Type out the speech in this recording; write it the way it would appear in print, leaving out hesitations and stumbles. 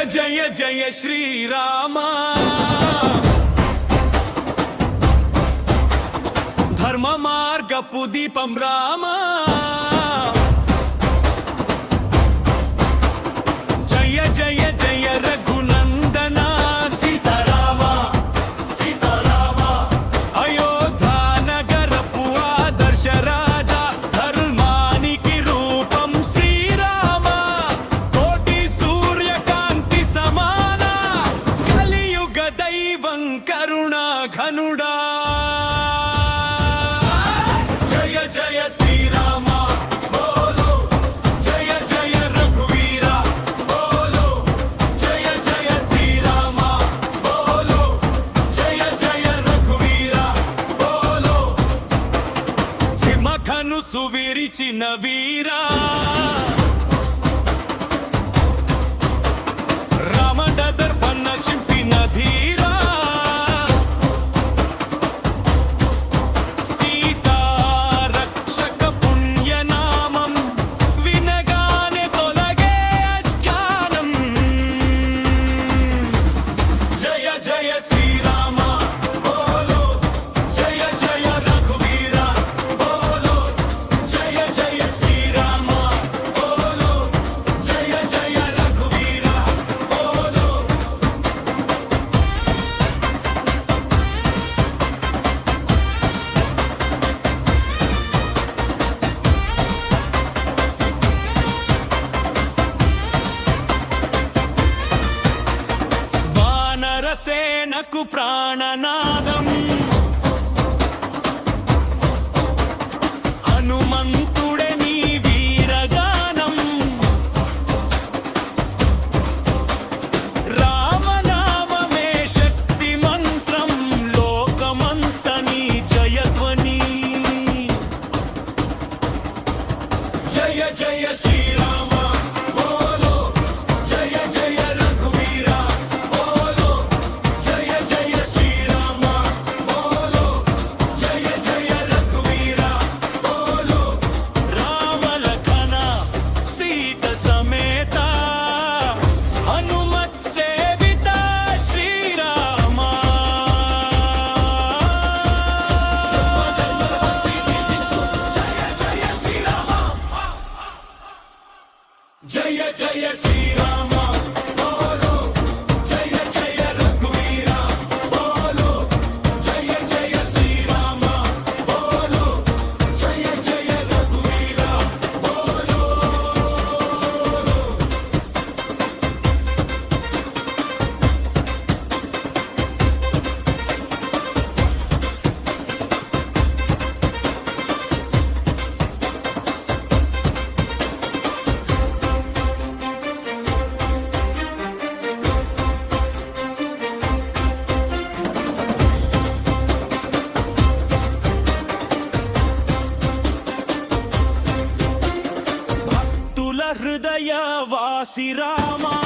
జయ జయ శ్రీరామ ధర్మ మార్గపు దీపం రామ జయ జయ జయ రఘునందన సీతారామ సీతారామ అయోధ్య నగరపు ఆదర్శ రాజా ధర్మానికి రూపం శ్రీరామ కోటి సూర్యకాంతి సమాన కలియుగ దైవం కరుణా ఘనుడా సువిరిచిన వీరా రామడ దర్పణ శింపిన ధీరా సీతా రక్షక పుణ్యనామం వినగానే తొలగే అజ్ఞానం జయ జయ శ్రీరామ సేనకు ప్రాణనాదం హనుమంతుడే నీ వీరగానం రామనామమే శక్తి మంత్రం లోకమంత నీ జయధ్వని జయ జయ శ్రీరామ జయ జయ శ్రీరామ బోలో జయ జయ రఘువీర బోలో జయ జయ శ్రీరామ బోలో జయ జయ రఘువీర బోలో హృదయ వాసి రామ